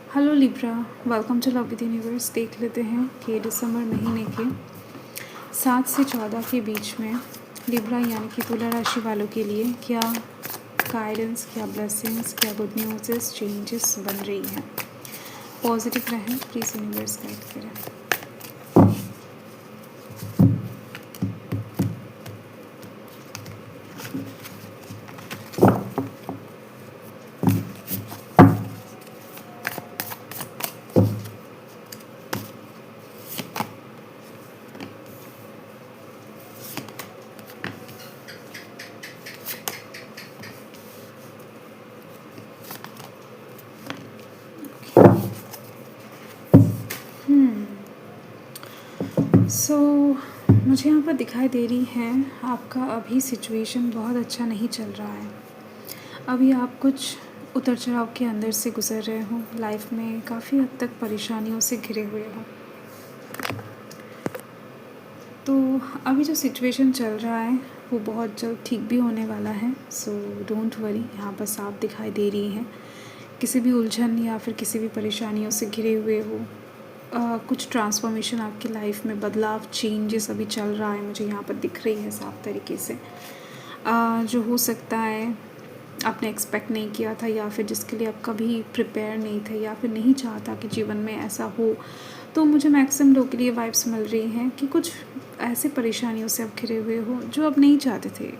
Hello Libra, welcome to love with universe. देख लेते हैं कि दिसंबर महीने के 7 से 14 के बीच में लिब्रा यानी कि तुला राशि वालों के लिए क्या गाइडेंस, क्या ब्लेसिंग्स, क्या गुड न्यूज़, चेंजेस बन रही हैं। पॉजिटिव रहें, प्लीज़ यूनिवर्स गाइड करें। सो मुझे यहाँ पर दिखाई दे रही है आपका अभी सिचुएशन बहुत अच्छा नहीं चल रहा है। अभी आप कुछ उतर चढ़ाव के अंदर से गुजर रहे हो, लाइफ में काफ़ी हद तक परेशानियों से घिरे हुए हो। तो अभी जो सिचुएशन चल रहा है वो बहुत जल्द ठीक भी होने वाला है। सो डोंट वरी, यहाँ पर साफ दिखाई दे रही हैं किसी भी उलझन या फिर किसी भी परेशानियों से घिरे हुए हो। कुछ ट्रांसफॉर्मेशन आपकी लाइफ में, बदलाव, चेंजेस अभी चल रहा है, मुझे यहाँ पर दिख रही है साफ तरीके से। जो हो सकता है आपने एक्सपेक्ट नहीं किया था, या फिर जिसके लिए आप कभी प्रिपेयर नहीं थे, या फिर नहीं चाहता कि जीवन में ऐसा हो। तो मुझे मैक्सिमम लोगों के लिए वाइब्स मिल रही हैं कि कुछ ऐसे परेशानियों से आप घिरे हुए हो जो आप नहीं चाहते थे।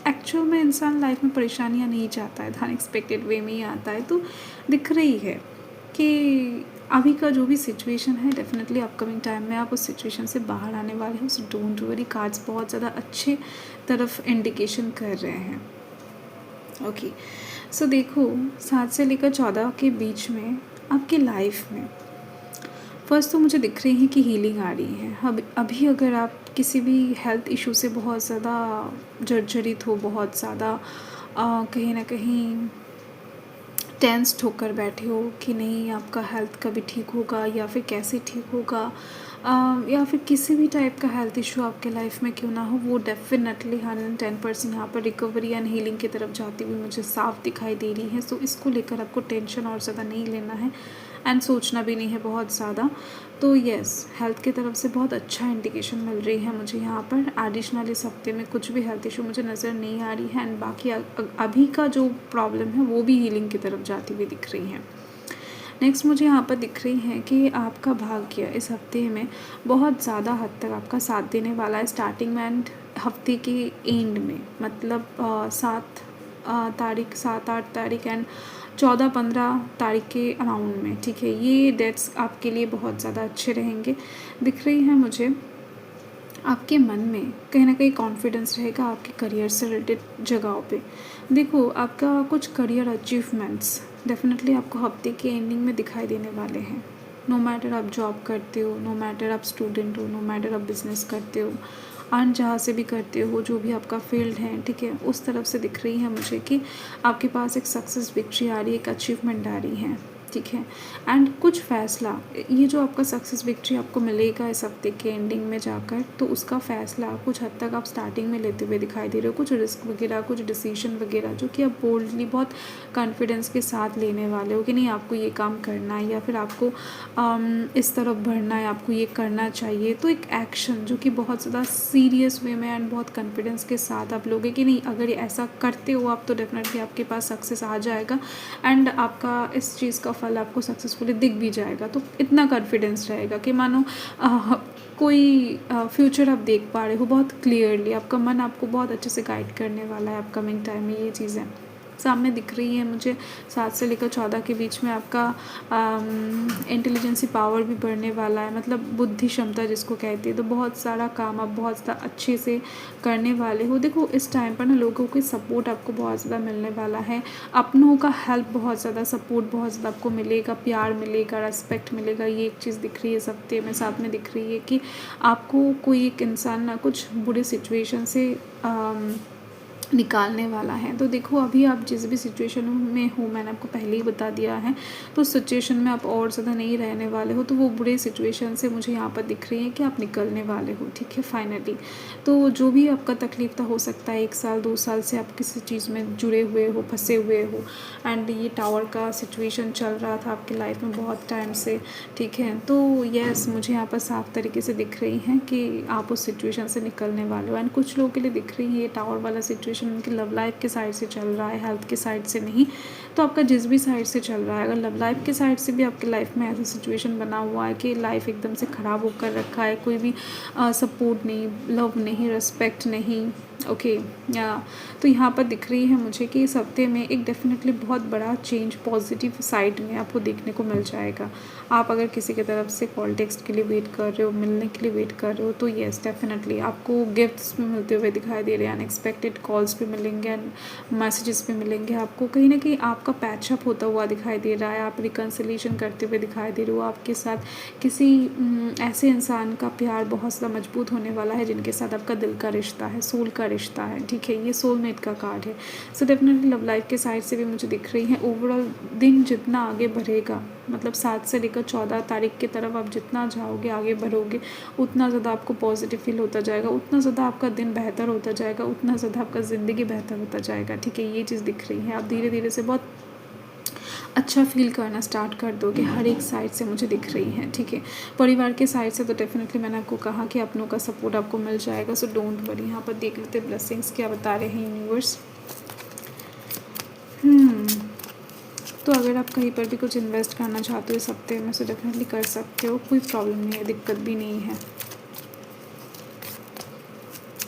एक्चुअल में इंसान लाइफ में परेशानियाँ नहीं चाहता है, अनएक्सपेक्टेड वे में ही आता है। तो दिख रही है कि अभी का जो भी सिचुएशन है, डेफिनेटली अपकमिंग टाइम में आप उस सिचुएशन से बाहर आने वाले हो। सो डोंट वरी, कार्ड्स बहुत ज़्यादा अच्छे तरफ इंडिकेशन कर रहे हैं। ओके, सो देखो 7 से लेकर 14 के बीच में आपकी लाइफ में फर्स्ट तो मुझे दिख रही है कि हीलिंग आ रही है। अभी अगर आप किसी भी हेल्थ इशू से बहुत ज़्यादा जर्जरित हो, बहुत ज़्यादा कहीं ना कहीं टेंस्ड होकर बैठे हो कि नहीं आपका हेल्थ कभी ठीक होगा या फिर कैसे ठीक होगा, या फिर किसी भी टाइप का हेल्थ इशू आपके लाइफ में क्यों ना हो, वो डेफिनेटली 110% यहाँ पर रिकवरी एंड हीलिंग की तरफ जाती हुई मुझे साफ दिखाई दे रही है। सो इसको लेकर आपको टेंशन और ज़्यादा नहीं लेना है एंड सोचना भी नहीं है बहुत ज़्यादा। तो येस, हेल्थ की तरफ से बहुत अच्छा इंडिकेशन मिल रही है मुझे यहाँ पर। एडिशनल इस हफ्ते में कुछ भी हेल्थ इशू मुझे नज़र नहीं आ रही है एंड बाकी अभी का जो प्रॉब्लम है वो भी हीलिंग की तरफ जाती हुई दिख रही है। नेक्स्ट मुझे यहाँ पर दिख रही है कि आपका भाग्य इस हफ्ते में बहुत ज़्यादा हद तक आपका साथ देने वाला है, स्टार्टिंग में एंड हफ्ते के एंड में। मतलब 7-8 तारीख एंड 14-15 तारीख के अराउंड में, ठीक है। ये डेट्स आपके लिए बहुत ज़्यादा अच्छे रहेंगे दिख रही है मुझे। आपके मन में कहीं ना कहीं कॉन्फिडेंस रहेगा आपके करियर से रिलेटेड जगहों पे। देखो आपका कुछ करियर अचीवमेंट्स डेफिनेटली आपको हफ्ते के एंडिंग में दिखाई देने वाले हैं। नो मैटर आप जॉब करते हो, नो मैटर आप स्टूडेंट हो, नो मैटर आप बिजनेस करते हो, अर्न जहाँ से भी करते हो, जो भी आपका फील्ड है, ठीक है, उस तरफ से दिख रही है मुझे कि आपके पास एक सक्सेस विक्ट्री आ रही है, एक अचीवमेंट आ रही है, ठीक है। एंड कुछ फैसला, ये जो आपका सक्सेस विक्ट्री आपको मिलेगा इस हफ्ते के एंडिंग में जाकर, तो उसका फ़ैसला कुछ हद तक आप स्टार्टिंग में लेते हुए दिखाई दे रहे हो। कुछ रिस्क वगैरह, कुछ डिसीजन वगैरह जो कि आप बोल्डली बहुत कॉन्फिडेंस के साथ लेने वाले हो कि नहीं आपको ये काम करना है या फिर आपको इस तरफ बढ़ना है, आपको ये करना चाहिए। तो एक एक्शन जो कि बहुत ज़्यादा सीरियस वे में एंड बहुत कॉन्फिडेंस के साथ आप लोगे कि नहीं अगर ये ऐसा करते हो आप तो डेफिनेटली आपके पास सक्सेस आ जाएगा एंड आपका इस चीज़ का फल आपको सक्सेसफुली दिख भी जाएगा। तो इतना कॉन्फिडेंस रहेगा कि मानो कोई फ्यूचर आप देख पा रहे हो बहुत क्लियरली। आपका मन आपको बहुत अच्छे से गाइड करने वाला है अपकमिंग टाइम में। ये चीज़ें सामने दिख रही है मुझे। 7 से लेकर 14 के बीच में आपका इंटेलिजेंसी पावर भी बढ़ने वाला है, मतलब बुद्धि क्षमता जिसको कहते हैं। तो बहुत सारा काम आप बहुत ज़्यादा अच्छे से करने वाले हो। देखो इस टाइम पर ना लोगों के सपोर्ट आपको बहुत ज़्यादा मिलने वाला है, अपनों का हेल्प बहुत ज़्यादा, सपोर्ट बहुत ज़्यादा आपको मिलेगा, प्यार मिलेगा, रेस्पेक्ट मिलेगा। ये एक चीज़ दिख रही है इस हफ्ते में। साथ में दिख रही है कि आपको कोई एक इंसान ना कुछ बुरे सिचुएशन से निकालने वाला है। तो देखो अभी आप जिस भी सिचुएशन में हो, मैंने आपको पहले ही बता दिया है, तो उस सिचुएशन में आप और ज़्यादा नहीं रहने वाले हो। तो वो बुरे सिचुएशन से मुझे यहाँ पर दिख रही है कि आप निकलने वाले हो, ठीक है, फाइनली। तो जो भी आपका तकलीफ था, हो सकता है 1 साल 2 साल से आप किसी चीज़ में जुड़े हुए हो, फंसे हुए हो, एंड ये टावर का सिचुएशन चल रहा था आपकी लाइफ में बहुत टाइम से, ठीक है। तो यस, मुझे यहाँ पर साफ तरीके से दिख रही हैं कि आप उस सिचुएशन से निकलने वाले हो। एंड कुछ लोगों के लिए दिख रही है ये टावर वाला सिचुएशन उनकी लव लाइफ के साइड से चल रहा है, हेल्थ के साइड से नहीं। तो आपका जिस भी साइड से चल रहा है, अगर लव लाइफ के साइड से भी आपकी लाइफ में ऐसा सिचुएशन बना हुआ है कि लाइफ एकदम से ख़राब होकर रखा है, कोई भी सपोर्ट नहीं, लव नहीं, रिस्पेक्ट नहीं, ओके, या तो यहाँ पर दिख रही है मुझे कि इस हफ्ते में एक डेफिनेटली बहुत बड़ा चेंज पॉजिटिव साइड में आपको देखने को मिल जाएगा। आप अगर किसी की तरफ से कॉल टेक्स्ट के लिए वेट कर रहे हो, मिलने के लिए वेट कर रहे हो, तो येस डेफिनेटली आपको गिफ्ट्स भी मिलते हुए दिखाई दे रहे हैं, अनएक्सपेक्टेड कॉल्स भी मिलेंगे एंड मैसेजेस भी मिलेंगे आपको। कहीं ना कहीं आपका पैचअप होता हुआ दिखाई दे रहा है, आप रिकन्सिलेशन करते हुए दिखाई दे रहे हो। आपके साथ किसी ऐसे इंसान का प्यार बहुत ज़्यादा मजबूत होने वाला है जिनके साथ आपका दिल का रिश्ता है, सोल का रिश्ता है, ठीक है। ये सोलमेट का कार्ड है। सो डेफिनेटली लव लाइफ के साइड से भी मुझे दिख रही है ओवरऑल दिन जितना आगे बढ़ेगा, मतलब 7 से लेकर 14 तारीख की तरफ आप जितना जाओगे, आगे बढ़ोगे, उतना ज़्यादा आपको पॉजिटिव फील होता जाएगा, उतना ज़्यादा आपका दिन बेहतर होता जाएगा, उतना ज़्यादा आपका ज़िंदगी बेहतर होता जाएगा, ठीक है। ये चीज़ दिख रही है। आप धीरे धीरे से बहुत अच्छा फील करना स्टार्ट कर दोगे, हर एक साइड से मुझे दिख रही है, ठीक है। परिवार के साइड से तो डेफिनेटली मैंने आपको कहा कि अपनों का सपोर्ट आपको मिल जाएगा, सो डोंट वरी। यहाँ पर देख लेते ब्लेसिंग्स क्या बता रहे हैं यूनिवर्स। तो अगर आप कहीं पर भी कुछ इन्वेस्ट करना चाहते हो इस हफ्ते में, सो डेफिनेटली कर सकते हो, कोई प्रॉब्लम नहीं है, दिक्कत भी नहीं है।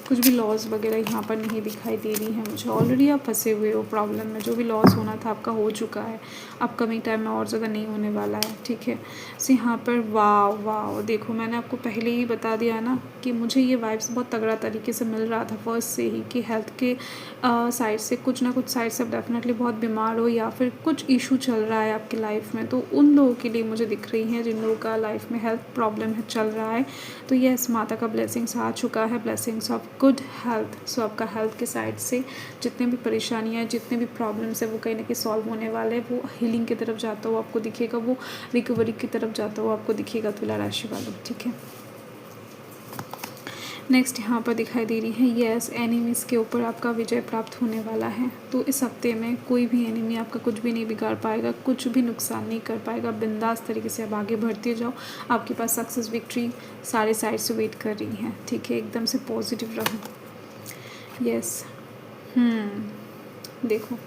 कुछ भी लॉस वगैरह यहाँ पर नहीं दिखाई दे रही है मुझे। ऑलरेडी आप फंसे हुए हो प्रॉब्लम में, जो भी लॉस होना था आपका हो चुका है, अपकमिंग टाइम में और ज़्यादा नहीं होने वाला है, ठीक है। सो यहाँ पर वाव वाव, देखो मैंने आपको पहले ही बता दिया ना कि मुझे ये वाइब्स बहुत तगड़ा तरीके से मिल रहा था फर्स्ट से ही कि हेल्थ के साइड से कुछ ना कुछ साइड से आप डेफिनेटली बहुत बीमार हो या फिर कुछ इशू चल रहा है आपकी लाइफ में। तो उन लोगों के लिए मुझे दिख रही हैं जिन लोगों का लाइफ में हेल्थ प्रॉब्लम है, चल रहा है। तो यस, माता का ब्लेसिंग्स आ चुका है, ब्लेसिंग्स ऑफ गुड हेल्थ। सो आपका हेल्थ के साइड से जितने भी परेशानियाँ, जितने भी प्रॉब्लम्स है, वो कहीं ना कहीं सॉल्व होने वाले हैं। वो हीलिंग की तरफ जाता हुआ आपको दिखेगा, वो रिकवरी की तरफ जाता हुआ आपको दिखेगा, तुला राशि वालों, ठीक है। नेक्स्ट यहाँ पर दिखाई दे रही है यस, एनिमीज़ के ऊपर आपका विजय प्राप्त होने वाला है। तो इस हफ्ते में कोई भी एनिमी आपका कुछ भी नहीं बिगाड़ पाएगा, कुछ भी नुकसान नहीं कर पाएगा। बिंदास तरीके से आप आगे बढ़ते जाओ, आपके पास सक्सेस विक्ट्री सारे साइड से वेट कर रही हैं, ठीक है। एकदम से पॉजिटिव रहो, यस। देखो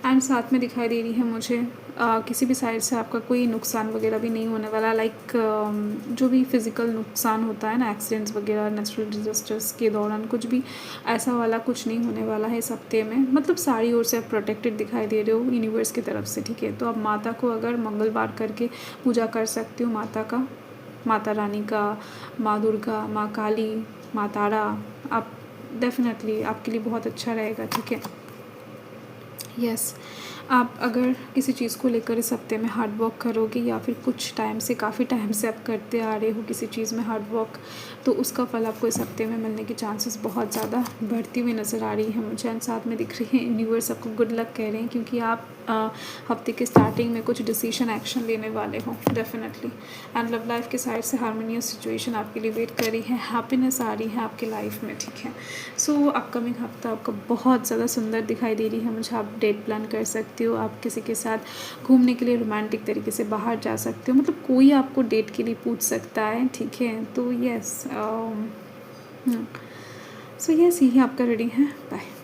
एंड साथ में दिखाई दे रही है मुझे किसी भी साइड से आपका कोई नुकसान वगैरह भी नहीं होने वाला। लाइक जो भी फिज़िकल नुकसान होता है ना, एक्सीडेंट्स वगैरह, नेचुरल डिजास्टर्स के दौरान कुछ भी ऐसा वाला कुछ नहीं होने वाला है इस हफ्ते में। मतलब सारी ओर से आप प्रोटेक्टेड दिखाई दे रहे हो यूनिवर्स की तरफ से, ठीक है। तो आप माता को अगर मंगलवार करके पूजा कर सकते हो, माता का, माता रानी का, माँ दुर्गा, माँ काली, माँ तारा, आप डेफिनेटली आपके लिए बहुत अच्छा रहेगा, ठीक है। यस, आप अगर किसी चीज़ को लेकर इस हफ्ते में हार्ड वर्क करोगे या फिर कुछ टाइम से, काफ़ी टाइम से आप करते आ रहे हो किसी चीज़ में हार्ड वर्क, तो उसका फल आपको इस हफ्ते में मिलने की चांसेस बहुत ज़्यादा बढ़ती हुई नज़र आ रही है मुझे। एंड साथ में दिख रही है यूनिवर्स आपको गुड लक कह रहे हैं, क्योंकि आप हफ्ते के स्टार्टिंग में कुछ डिसीजन एक्शन लेने वाले हो डेफिनेटली। एंड लव लाइफ के साइड से हार्मोनियस सिचुएशन आपके लिए वेट कर रही है, हैप्पीनेस आ रही है आपकी लाइफ में, ठीक है। सो अपकमिंग हफ्ता आपका बहुत ज़्यादा सुंदर दिखाई दे रही है मुझे। आप डेट प्लान कर सकते हो, आप किसी के साथ घूमने के लिए रोमांटिक तरीके से बाहर जा सकते हो, मतलब कोई आपको डेट के लिए पूछ सकता है, ठीक है। तो यस, सो यस, यही आपका रीडिंग है। बाय।